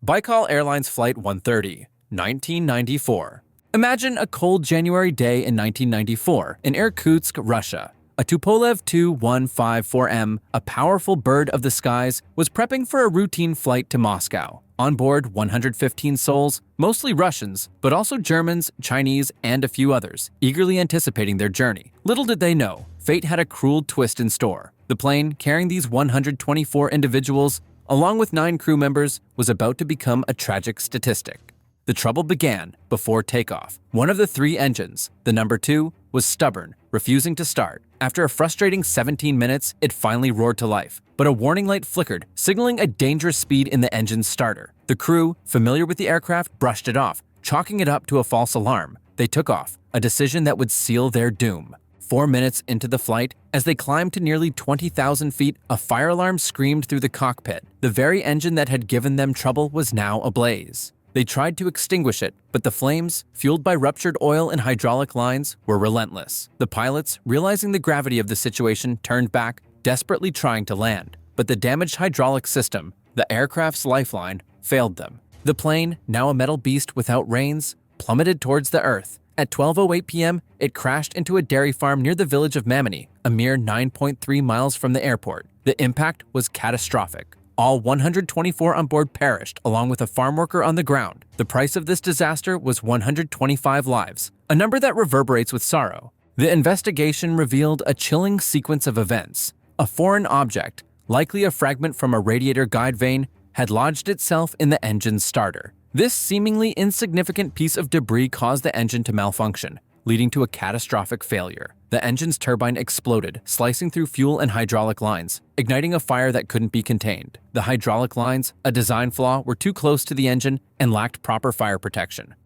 Baikal Airlines Flight 130, 1994. Imagine a cold January day in 1994 in Irkutsk, Russia. A Tupolev Tu-154M, a powerful bird of the skies, was prepping for a routine flight to Moscow. On board, 115 souls, mostly Russians, but also Germans, Chinese, and a few others, eagerly anticipating their journey. Little did they know, fate had a cruel twist in store. The plane, carrying these 124 individuals, along with 9 crew members, was about to become a tragic statistic. The trouble began before takeoff. One of the 3 engines, the number 2, was stubborn, refusing to start. After a frustrating 17 minutes, it finally roared to life, but a warning light flickered, signaling a dangerous speed in the engine's starter. The crew, familiar with the aircraft, brushed it off, chalking it up to a false alarm. They took off, a decision that would seal their doom. 4 minutes into the flight, as they climbed to nearly 20,000 feet, a fire alarm screamed through the cockpit. The very engine that had given them trouble was now ablaze. They tried to extinguish it, but the flames, fueled by ruptured oil and hydraulic lines, were relentless. The pilots, realizing the gravity of the situation, turned back, desperately trying to land. But the damaged hydraulic system, the aircraft's lifeline, failed them. The plane, now a metal beast without reins, plummeted towards the earth. At 12:08 p.m., it crashed into a dairy farm near the village of Mamony, a mere 9.3 miles from the airport. The impact was catastrophic. All 124 on board perished, along with a farm worker on the ground. The price of this disaster was 125 lives, a number that reverberates with sorrow. The investigation revealed a chilling sequence of events. A foreign object, likely a fragment from a radiator guide vane, had lodged itself in the engine's starter. This seemingly insignificant piece of debris caused the engine to malfunction, leading to a catastrophic failure. The engine's turbine exploded, slicing through fuel and hydraulic lines, igniting a fire that couldn't be contained. The hydraulic lines, a design flaw, were too close to the engine and lacked proper fire protection.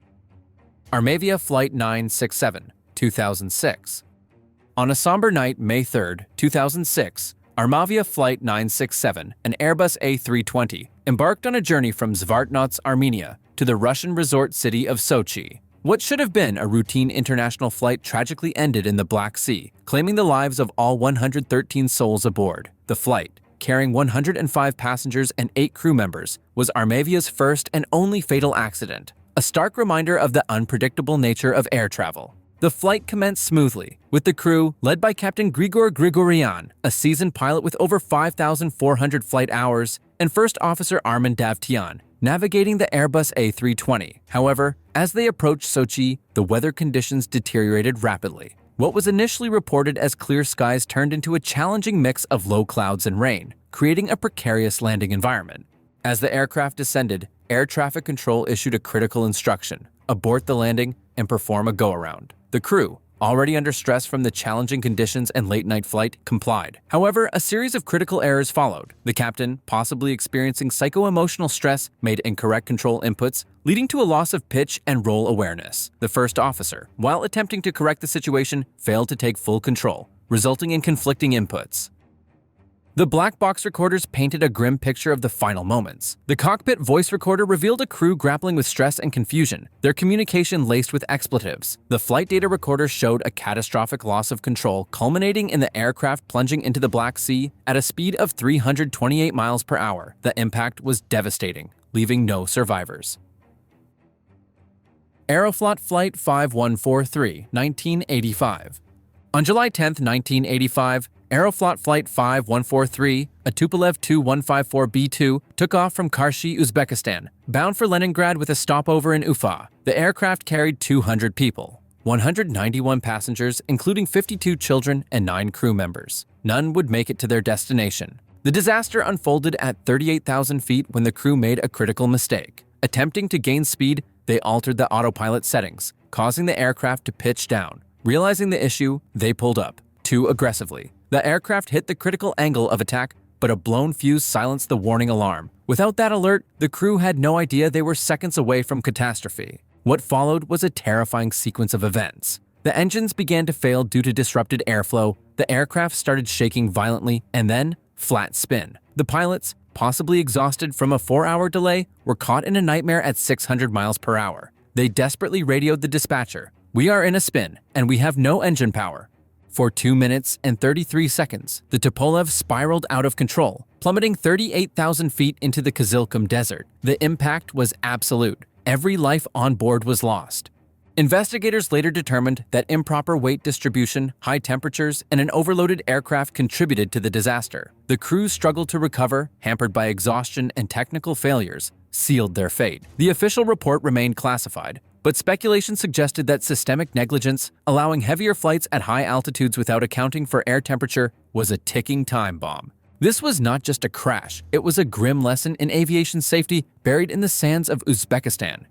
Armavia Flight 967, 2006. On a somber night, May 3, 2006, Armavia Flight 967, an Airbus A320, embarked on a journey from Zvartnots, Armenia, to the Russian resort city of Sochi. What should have been a routine international flight tragically ended in the Black Sea, claiming the lives of all 113 souls aboard. The flight, carrying 105 passengers and 8 crew members, was Armavia's first and only fatal accident, a stark reminder of the unpredictable nature of air travel. The flight commenced smoothly, with the crew, led by Captain Grigor Grigoryan, a seasoned pilot with over 5,400 flight hours, and First Officer Armin Davtyan, navigating the Airbus A320. However, as they approached Sochi, the weather conditions deteriorated rapidly. What was initially reported as clear skies turned into a challenging mix of low clouds and rain, creating a precarious landing environment. As the aircraft descended, air traffic control issued a critical instruction: abort the landing and perform a go-around. The crew, already under stress from the challenging conditions and late-night flight, complied. However, a series of critical errors followed. The captain, possibly experiencing psycho-emotional stress, made incorrect control inputs, leading to a loss of pitch and roll awareness. The first officer, while attempting to correct the situation, failed to take full control, resulting in conflicting inputs. The black box recorders painted a grim picture of the final moments. The cockpit voice recorder revealed a crew grappling with stress and confusion, their communication laced with expletives. The flight data recorder showed a catastrophic loss of control, culminating in the aircraft plunging into the Black Sea at a speed of 328 miles per hour. The impact was devastating, leaving no survivors. Aeroflot Flight 5143, 1985. On July 10, 1985, Aeroflot Flight 5143, a Tupolev Tu-154B2, took off from Karshi, Uzbekistan, bound for Leningrad with a stopover in Ufa. The aircraft carried 200 people, 191 passengers, including 52 children and 9 crew members. None would make it to their destination. The disaster unfolded at 38,000 feet when the crew made a critical mistake. Attempting to gain speed, they altered the autopilot settings, causing the aircraft to pitch down. Realizing the issue, they pulled up, too aggressively. The aircraft hit the critical angle of attack, but a blown fuse silenced the warning alarm. Without that alert, the crew had no idea they were seconds away from catastrophe. What followed was a terrifying sequence of events. The engines began to fail due to disrupted airflow, the aircraft started shaking violently, and then, flat spin. The pilots, possibly exhausted from a 4-hour delay, were caught in a nightmare at 600 miles per hour. They desperately radioed the dispatcher. "We are in a spin, and we have no engine power." For 2 minutes and 33 seconds, the Tupolev spiraled out of control, plummeting 38,000 feet into the Kizilkum Desert. The impact was absolute. Every life on board was lost. Investigators later determined that improper weight distribution, high temperatures, and an overloaded aircraft contributed to the disaster. The crew struggled to recover, hampered by exhaustion and technical failures, sealed their fate. The official report remained classified, but speculation suggested that systemic negligence, allowing heavier flights at high altitudes without accounting for air temperature, was a ticking time bomb. This was not just a crash, it was a grim lesson in aviation safety buried in the sands of Uzbekistan.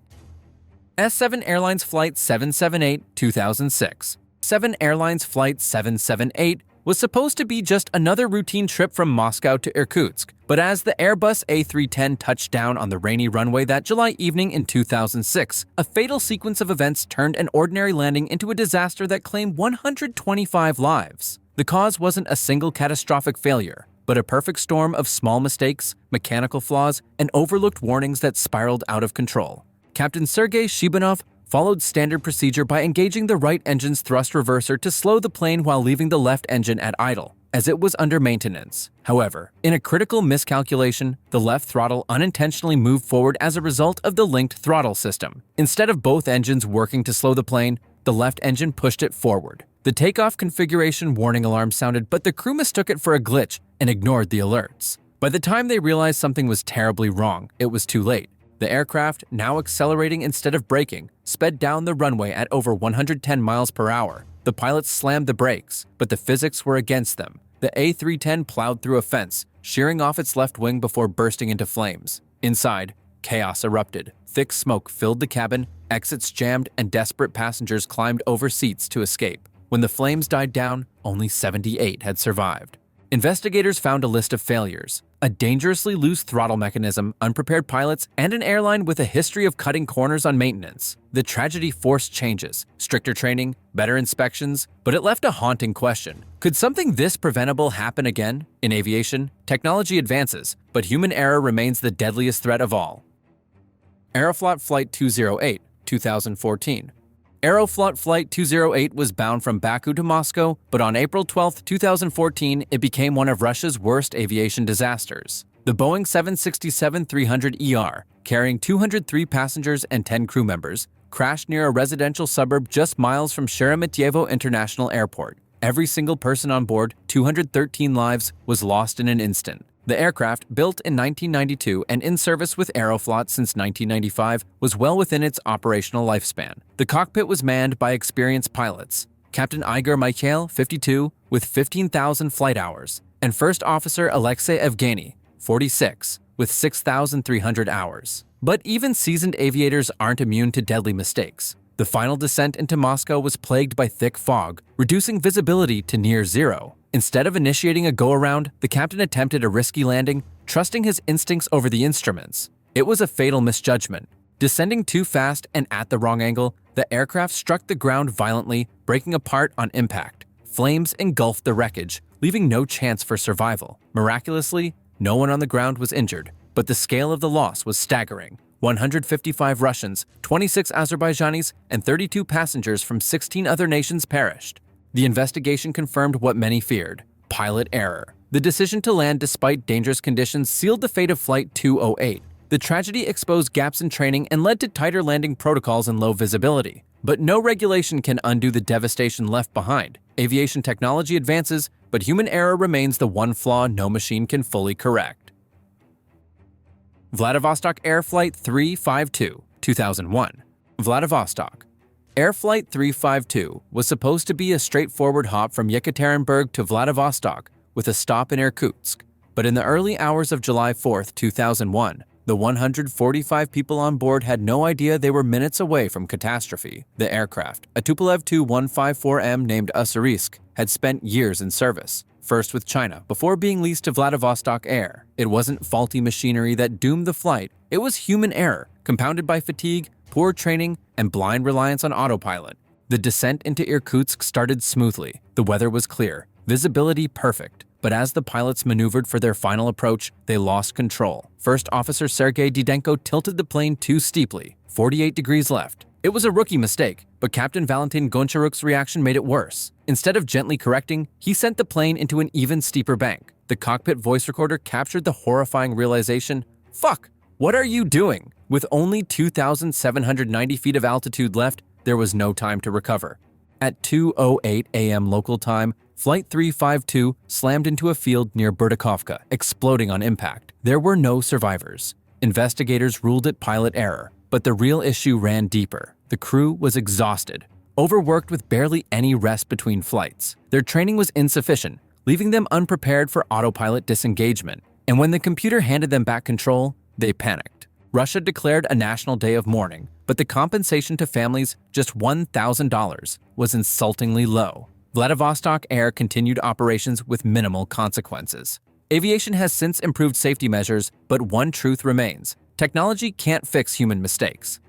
S7 Airlines Flight 778, 2006. S7 Airlines Flight 778 was supposed to be just another routine trip from Moscow to Irkutsk, but as the Airbus A310 touched down on the rainy runway that July evening in 2006, a fatal sequence of events turned an ordinary landing into a disaster that claimed 125 lives. The cause wasn't a single catastrophic failure, but a perfect storm of small mistakes, mechanical flaws, and overlooked warnings that spiraled out of control. Captain Sergei Shibanov followed standard procedure by engaging the right engine's thrust reverser to slow the plane while leaving the left engine at idle, as it was under maintenance. However, in a critical miscalculation, the left throttle unintentionally moved forward as a result of the linked throttle system. Instead of both engines working to slow the plane, the left engine pushed it forward. The takeoff configuration warning alarm sounded, but the crew mistook it for a glitch and ignored the alerts. By the time they realized something was terribly wrong, it was too late. The aircraft, now accelerating instead of braking, sped down the runway at over 110 miles per hour. The pilots slammed the brakes, but the physics were against them. The A310 plowed through a fence, shearing off its left wing before bursting into flames. Inside, chaos erupted. Thick smoke filled the cabin, exits jammed, and desperate passengers climbed over seats to escape. When the flames died down, only 78 had survived. Investigators found a list of failures: a dangerously loose throttle mechanism, unprepared pilots, and an airline with a history of cutting corners on maintenance. The tragedy forced changes, stricter training, better inspections, but it left a haunting question. Could something this preventable happen again? In aviation, technology advances, but human error remains the deadliest threat of all. Aeroflot Flight 208, 2014. Aeroflot Flight 208 was bound from Baku to Moscow, but on April 12, 2014, it became one of Russia's worst aviation disasters. The Boeing 767-300ER, carrying 203 passengers and 10 crew members, crashed near a residential suburb just miles from Sheremetyevo International Airport. Every single person on board, 213 lives, was lost in an instant. The aircraft, built in 1992 and in service with Aeroflot since 1995, was well within its operational lifespan. The cockpit was manned by experienced pilots: Captain Igor Mikhail, 52, with 15,000 flight hours, and First Officer Alexei Evgeny, 46, with 6,300 hours. But even seasoned aviators aren't immune to deadly mistakes. The final descent into Moscow was plagued by thick fog, reducing visibility to near zero. Instead of initiating a go-around, the captain attempted a risky landing, trusting his instincts over the instruments. It was a fatal misjudgment. Descending too fast and at the wrong angle, the aircraft struck the ground violently, breaking apart on impact. Flames engulfed the wreckage, leaving no chance for survival. Miraculously, no one on the ground was injured, but the scale of the loss was staggering. 155 Russians, 26 Azerbaijanis, and 32 passengers from 16 other nations perished. The investigation confirmed what many feared: pilot error. The decision to land despite dangerous conditions sealed the fate of Flight 208. The tragedy exposed gaps in training and led to tighter landing protocols and low visibility. But no regulation can undo the devastation left behind. Aviation technology advances, but human error remains the one flaw no machine can fully correct. Vladivostok Air Flight 352, 2001. Vladivostok. Air Flight 352 was supposed to be a straightforward hop from Yekaterinburg to Vladivostok with a stop in Irkutsk. But in the early hours of July 4, 2001, the 145 people on board had no idea they were minutes away from catastrophe. The aircraft, a Tupolev Tu-154M named Ussurisk, had spent years in service, first with China before being leased to Vladivostok Air. It wasn't faulty machinery that doomed the flight, it was human error, compounded by fatigue, poor training, and blind reliance on autopilot. The descent into Irkutsk started smoothly. The weather was clear, visibility perfect. But as the pilots maneuvered for their final approach, they lost control. First Officer Sergei Didenko tilted the plane too steeply, 48 degrees left. It was a rookie mistake, but Captain Valentin Goncharuk's reaction made it worse. Instead of gently correcting, he sent the plane into an even steeper bank. The cockpit voice recorder captured the horrifying realization, "Fuck, what are you doing?" With only 2,790 feet of altitude left, there was no time to recover. At 2:08 a.m. local time, Flight 352 slammed into a field near Berdikovka, exploding on impact. There were no survivors. Investigators ruled it pilot error, but the real issue ran deeper. The crew was exhausted, overworked with barely any rest between flights. Their training was insufficient, leaving them unprepared for autopilot disengagement. And when the computer handed them back control, they panicked. Russia declared a national day of mourning, but the compensation to families, just $1,000, was insultingly low. Vladivostok Air continued operations with minimal consequences. Aviation has since improved safety measures, but one truth remains: technology can't fix human mistakes.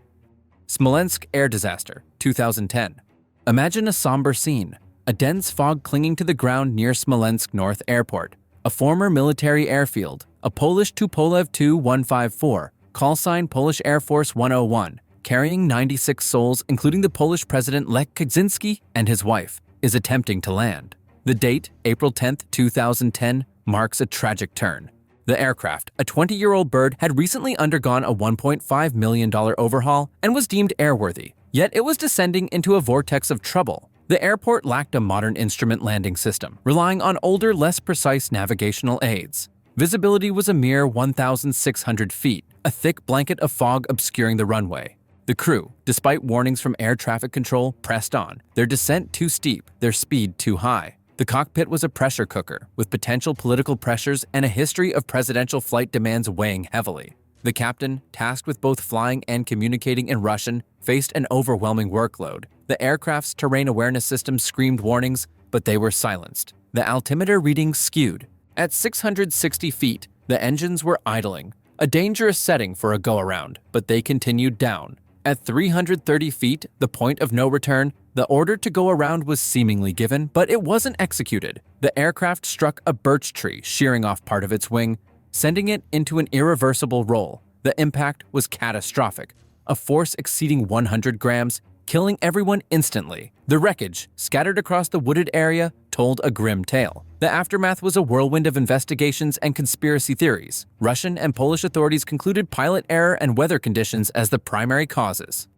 Smolensk air disaster, 2010. Imagine a somber scene: a dense fog clinging to the ground near Smolensk North Airport, a former military airfield, a Polish Tupolev Tu-154, call sign Polish Air Force 101, carrying 96 souls, including the Polish President Lech Kaczynski and his wife, is attempting to land. The date, April 10, 2010, marks a tragic turn. The aircraft, a 20-year-old bird, had recently undergone a $1.5 million overhaul and was deemed airworthy, yet it was descending into a vortex of trouble. The airport lacked a modern instrument landing system, relying on older, less precise navigational aids. Visibility was a mere 1,600 feet, a thick blanket of fog obscuring the runway. The crew, despite warnings from air traffic control, pressed on, their descent too steep, their speed too high. The cockpit was a pressure cooker, with potential political pressures and a history of presidential flight demands weighing heavily. The captain, tasked with both flying and communicating in Russian, faced an overwhelming workload. The aircraft's terrain awareness system screamed warnings, but they were silenced. The altimeter readings skewed. At 660 feet, the engines were idling, a dangerous setting for a go-around, but they continued down. At 330 feet, the point of no return, the order to go around was seemingly given, but it wasn't executed. The aircraft struck a birch tree, shearing off part of its wing, sending it into an irreversible roll. The impact was catastrophic, a force exceeding 100 grams, killing everyone instantly. The wreckage, scattered across the wooded area, told a grim tale. The aftermath was a whirlwind of investigations and conspiracy theories. Russian and Polish authorities concluded pilot error and weather conditions as the primary causes.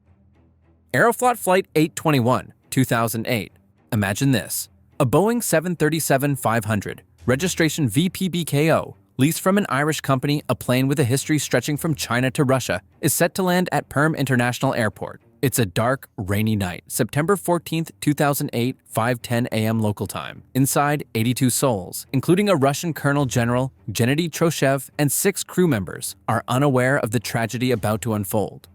Aeroflot Flight 821, 2008. Imagine this: a Boeing 737-500, registration VPBKO, leased from an Irish company, a plane with a history stretching from China to Russia, is set to land at Perm International Airport. It's a dark, rainy night, September 14, 2008, 5:10 a.m. local time. Inside, 82 souls, including a Russian Colonel General, Gennady Troshev, and 6 crew members, are unaware of the tragedy about to unfold.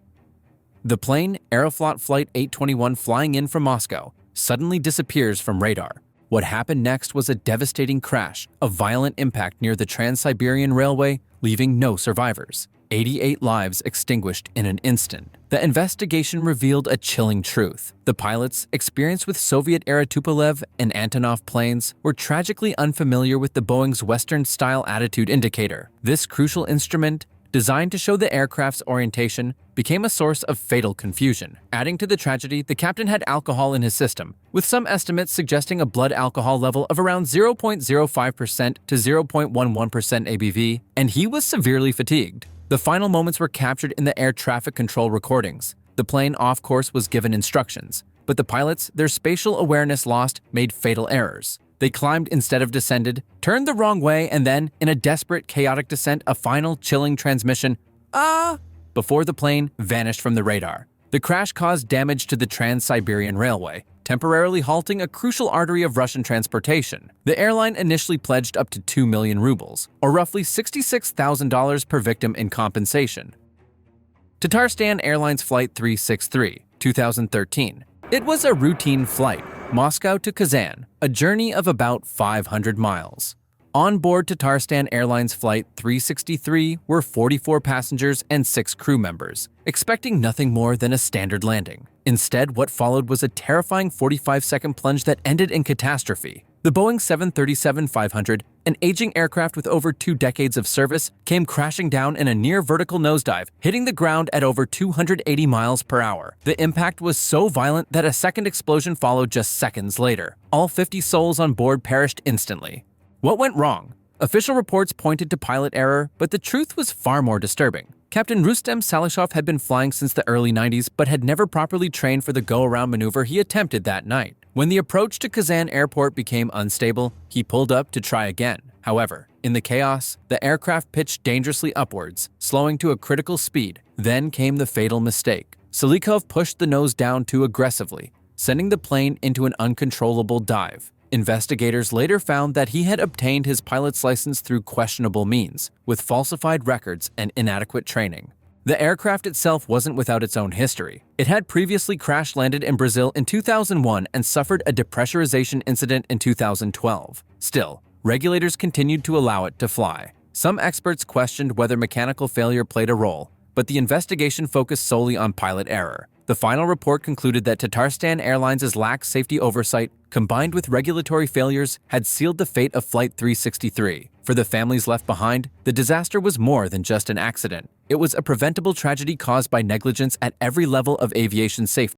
The plane, Aeroflot Flight 821 flying in from Moscow, suddenly disappears from radar. What happened next was a devastating crash, a violent impact near the Trans-Siberian Railway, leaving no survivors. 88 lives extinguished in an instant. The investigation revealed a chilling truth. The pilots, experienced with Soviet-era Tupolev and Antonov planes, were tragically unfamiliar with the Boeing's Western-style attitude indicator. This crucial instrument, designed to show the aircraft's orientation, became a source of fatal confusion. Adding to the tragedy, the captain had alcohol in his system, with some estimates suggesting a blood alcohol level of around 0.05% to 0.11% ABV, and he was severely fatigued. The final moments were captured in the air traffic control recordings. The plane off course was given instructions, but the pilots, their spatial awareness lost, made fatal errors. They climbed instead of descended, turned the wrong way, and then, in a desperate, chaotic descent, a final chilling transmission, before the plane vanished from the radar. The crash caused damage to the Trans-Siberian Railway, temporarily halting a crucial artery of Russian transportation. The airline initially pledged up to 2 million rubles, or roughly $66,000 per victim in compensation. Tatarstan Airlines Flight 363, 2013. It was a routine flight, Moscow to Kazan, a journey of about 500 miles. On board Tatarstan Airlines Flight 363 were 44 passengers and 6 crew members, expecting nothing more than a standard landing. Instead, what followed was a terrifying 45-second plunge that ended in catastrophe. The Boeing 737-500, an aging aircraft with over 2 decades of service, came crashing down in a near-vertical nosedive, hitting the ground at over 280 miles per hour. The impact was so violent that a second explosion followed just seconds later. All 50 souls on board perished instantly. What went wrong? Official reports pointed to pilot error, but the truth was far more disturbing. Captain Rustem Salishov had been flying since the early 90s but had never properly trained for the go-around maneuver he attempted that night. When the approach to Kazan airport became unstable, he pulled up to try again. However, in the chaos, the aircraft pitched dangerously upwards, slowing to a critical speed. Then came the fatal mistake. Salikov pushed the nose down too aggressively, sending the plane into an uncontrollable dive. Investigators later found that he had obtained his pilot's license through questionable means, with falsified records and inadequate training. The aircraft itself wasn't without its own history. It had previously crash-landed in Brazil in 2001 and suffered a depressurization incident in 2012. Still, regulators continued to allow it to fly. Some experts questioned whether mechanical failure played a role, but the investigation focused solely on pilot error. The final report concluded that Tatarstan Airlines' lax safety oversight, combined with regulatory failures, had sealed the fate of Flight 363. For the families left behind, the disaster was more than just an accident. It was a preventable tragedy caused by negligence at every level of aviation safety.